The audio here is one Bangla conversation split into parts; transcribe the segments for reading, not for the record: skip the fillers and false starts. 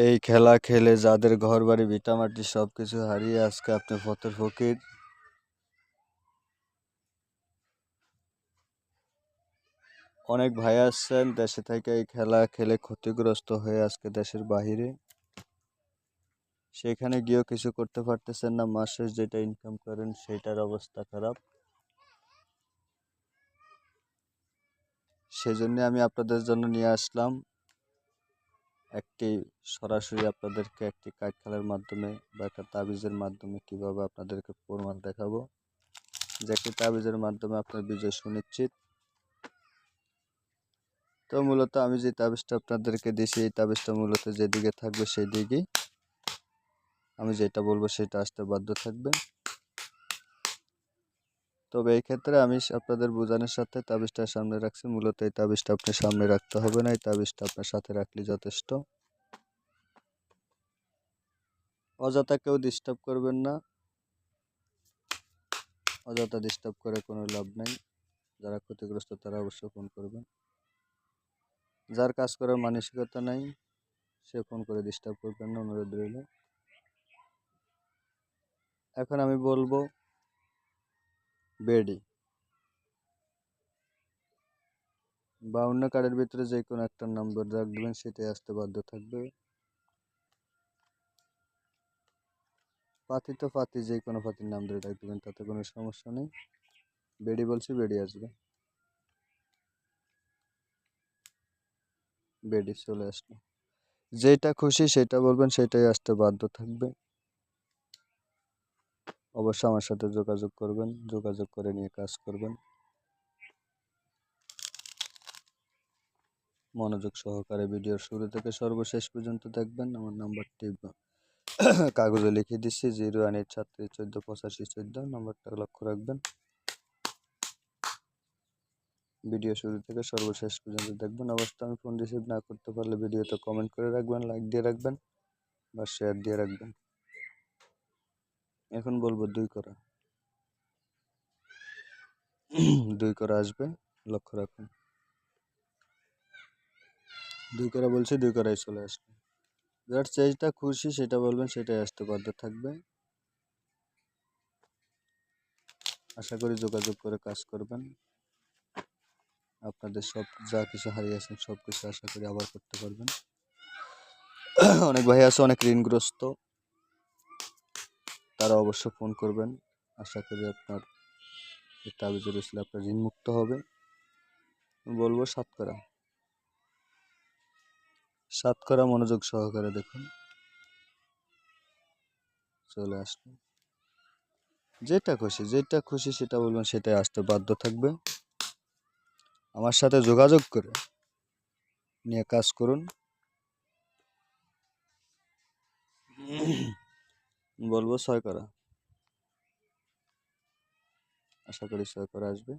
এই খেলা খেলে যাদের ঘরবাড়ি ভিটামাটি সবকিছু হারিয়ে আজকে আপনি পথের ফকির। অনেক ভাই আসছেন দেশে থেকে এই খেলা খেলে ক্ষতিগ্রস্ত হয়ে আজকে দেশের বাহিরে, সেখানে গিয়েও কিছু করতে পারতেছেন না। মাস শেষ যেটা ইনকাম করেন সেটার অবস্থা খারাপ। সেজন্য আমি আপনাদের জন্য নিয়ে আসলাম একটি সরাসরি আপনাদেরকে একটি কার্ড খেলার মাধ্যমে বা একটা তাবিজের মাধ্যমে কিভাবে আপনাদেরকে প্রমাণ দেখাবো যে একটি তাবিজের মাধ্যমে আপনার বিজয় সুনিশ্চিত। তো মূলত আমি যে তাবিজটা আপনাদেরকে দিছি এই তাবিজটা মূলত যেদিকে থাকবে সেই দিকেই আমি যেটা বলবো সেটা আসতে বাধ্য থাকবে। তবে এই ক্ষেত্রে আমি আপনাদের বোঝানোর সাথে তাবিজটা সামনে রাখছি। মূলত এই তাবিজটা আপনি সামনে রাখতে হবে না, এই তাবিজটা আপনার সাথে রাখলে যথেষ্ট। অযথা কেউ ডিস্টার্ব করবেন না, অযথা ডিস্টার্ব করে কোনো লাভ নাই। যারা ক্ষতিগ্রস্ত তারা অবশ্যই ফোন করবেন। যার কাজ করার মানসিকতা নাই সে ফোন করে ডিস্টার্ব করবেন না, অনুরোধ রইল। এখন আমি বলবো বেডি বা অন্য কার্ডের ভিতরে যে কোনো একটা নাম্বার রাখবেন, সেটাই আসতে বাধ্য থাকবে। পাতি তো পাতি, যে কোনো পাতির নাম ধরে রাখবেন, তাতে কোনো সমস্যা নেই। বেডি বলছি, বেডি আসবে। বেডি চলে আসলো। যেটা খুশি সেটা বলবেন, সেটাই আসতে বাধ্য থাকবে। অবশ্যই আমার সাথে যোগাযোগ করবেন, যোগাযোগ করে নিয়ে কাজ করবেন। মনোযোগ সহকারে ভিডিওর শুরু থেকে সর্বশেষ পর্যন্ত দেখবেন। আমার নাম্বারটি কাগজে লিখে দিচ্ছি, 01873148514 নাম্বারটা লক্ষ্য রাখবেন। ভিডিও শুরু থেকে সর্বশেষ পর্যন্ত দেখবেন। অবশ্যই আমি ফোন রিসিভ না করতে পারলে ভিডিওতে কমেন্ট করে রাখবেন, লাইক দিয়ে রাখবেন বা শেয়ার দিয়ে রাখবেন। এখন বলবো 2 করা। 2 করা আসবে, লক্ষ্য রাখুন। 2 করা বলছি, 2 করাই চলে আসবে। যার যেটা খুশি সেটা বলবেন, সেটাই আসতে বাধ্য থাকবে। আশা করি যোগাযোগ করে কাজ করবেন। আপনাদের সব যা কিছু হারিয়েছেন সব কিছু আশা করি আবার করতে পারবেন। অনেক ভাই আছে অনেক ঋণগ্রস্ত, তারা অবশ্য ফোন করবেন। আশা করি আপনার তাবিজের উসিলায় আপনার ঋণ মুক্ত হবে। বলবো 7 করা। 7 করা, মনোযোগ সহকারে দেখুন। চলে আসলো। যেটা খুশি সেটা বলবেন, সেটাই আসতে বাধ্য থাকবে। আমার সাথে যোগাযোগ করে নিয়ে কাজ করুন। বলবো 6 করা। আশা করি 6 করা আসবে।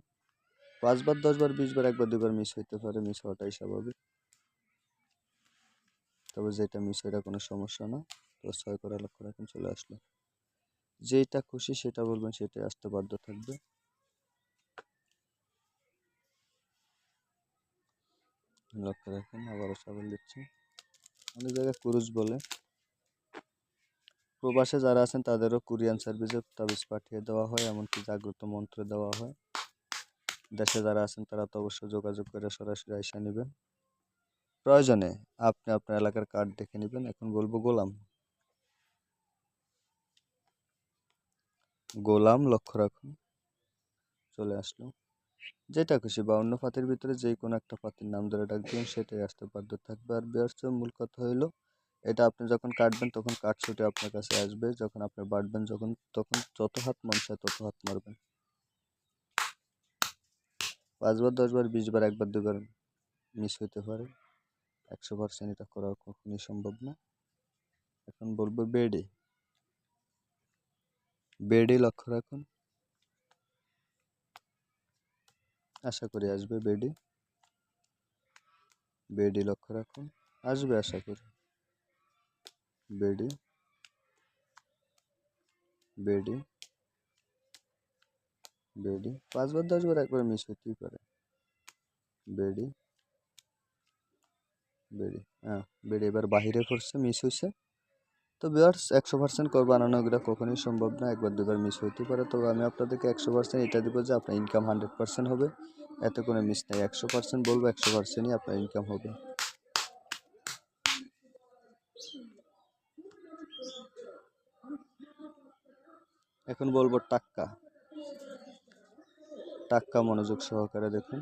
5 বার 10 বার 20 বার 1 বার 2 বার মিস হইতে পারে, মিস হওয়াটাই স্বাভাবিক। তবে যেটা মিস হয় এটা কোনো সমস্যা না। তো 6 করা লক্ষ্য রাখুন, চলে আসলো। যেটা খুশি সেটা বলবেন, সেটাই আসতে বাধ্য থাকবে। লক্ষ্য রাখুন, আবারও সাবল দিচ্ছি। অনেক জায়গায় কুরুজ বলে। প্রবাসে যারা আছেন তাদেরও কুরিয়ান সার্ভিসে তাবিজ পাঠিয়ে দেওয়া হয়, এমনকি জাগ্রত মন্ত্র দেওয়া হয়। দেশে যারা আছেন তারা তো অবশ্যই যোগাযোগ করে সরাসরি আইসা নেবেন। প্রয়োজনে আপনি আপনার এলাকার কার্ড দেখে নেবেন। এখন বলবো গোলাম। গোলাম, লক্ষ্য রাখুন, চলে আসলো। যেটা খুশি বা অন্য পাতির ভিতরে যে কোনো একটা পাতির নাম ধরে ডাকবেন, সেটাই আসতে বাধ্য থাকবে। আর বিয়ার্স, মূল কথা হইলো এটা আপনি যখন কাটবেন তখন কাঠ ছুটে আপনার কাছে আসবে। যখন আপনি বাটবেন তখন যত হাত মন চায় তত হাত মারবেন। 5 বার 10 বার 20 বার 1 বার 2 বার মিস হইতে পারে, 100% এটা করা কখনোই সম্ভব না। এখন বলবো বেডি। বেডি, লক্ষ্য রাখুন। আশা করি আসবে বেডি। বেডি, লক্ষ্য রাখুন, আসবে আশা করি। বেডি, বেডি, বেডি। 5 বার 10 বার 1 বার মিস হইতেই পারে। বেডি, বেড়ে, হ্যাঁ বেড়ে এবার বাহিরে পড়ছে, মিস হয়েছে। তো ভিউয়ার্স 100% কর বানানো এগুলো কখনোই সম্ভব না, একবার দুবার মিস হইতে পারে। তবে আমি আপনাদেরকে 100% এটা দিব যে আপনার ইনকাম 100% হবে, এতে কোনো মিস নেই। 100% বলবো 100%ই আপনার ইনকাম হবে। এখন বলবো টাক্কা। টাক্কা মনোযোগ সহকারে দেখুন,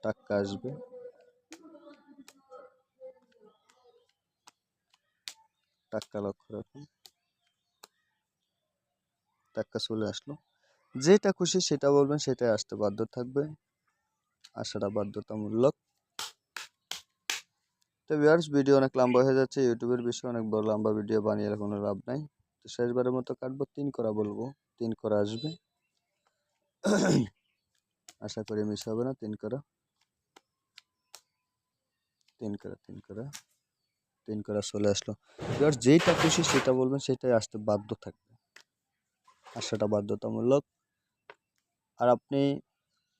টাক্কা আসবে। টাক্কা লক্ষ্য রাখুন, টাক্কা চলে আসলো। যেটা খুশি সেটা বলবেন, সেটাই আসতে বাধ্য থাকবে, আসাটা বাধ্যতামূলক। তো ভিউয়ার্স ভিডিও অনেক লম্বা হয়ে যাচ্ছে, ইউটিউবের বিষয়ে অনেক বড় লম্বা ভিডিও বানিয়ে কোনো লাভ নাই। তো শেষবারের মতো কাটবো, 3 করা বলবো, 3 করা আসবে। আশা করি মিস হবে না। 3 করা, 3 করা, 3 করা, 3 করা চলে আসলো। ভিউয়ার্স যেটা খুশি সেটা বলবেন, সেটাই আসতে বাধ্য থাকবে, আসাটা বাধ্যতামূলক। আর আপনি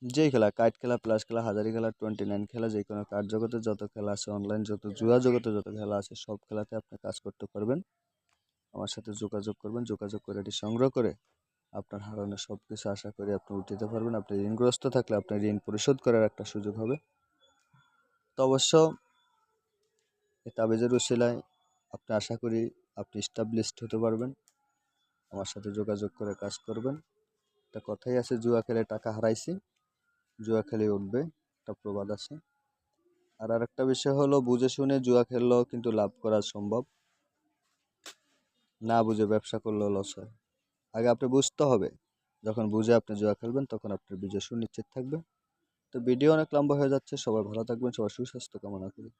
যেই খেলা, কাইট খেলা, প্লাস খেলা, হাজারি খেলা, 29 খেলা, যে কোনো কার্ড জগতে যত খেলা আছে, অনলাইন যত জুয়া জগতে যত খেলা আছে, সব খেলাতে আপনি কাজ করতে পারবেন। আমার সাথে যোগাযোগ করবেন, যোগাযোগ করে এটি সংগ্রহ করে আপনার হারানো সব কিছু আশা করি আপনি উঠাতে পারবেন। আপনি ঋণগ্রস্ত থাকলে আপনার ঋণ পরিশোধ করার একটা সুযোগ হবে। তো অবশ্য এই তাবিজের উসিলায় আপনি আশা করি আপনি স্টাবলিশড হতে পারবেন। আমার সাথে যোগাযোগ করে কাজ করবেন। একটা কথাই আছে, জুয়া খেলে টাকা হারাইছি, জুয়া খেলে উঠবে, একটা প্রবাদ আছে। আর আরেকটা বিষয় হলো, বুঝে শুনে জুয়া খেললেও কিন্তু লাভ করা সম্ভব, না বুঝে ব্যবসা করলেও লস হয়। আগে আপনি বুঝতে হবে, যখন বুঝে আপনি জুয়া খেলবেন তখন আপনার বিজয় সুনিশ্চিত থাকবে। তো ভিডিও অনেক লম্বা হয়ে যাচ্ছে, সবাই ভালো থাকবেন, সবার সুস্বাস্থ্য কামনা করি।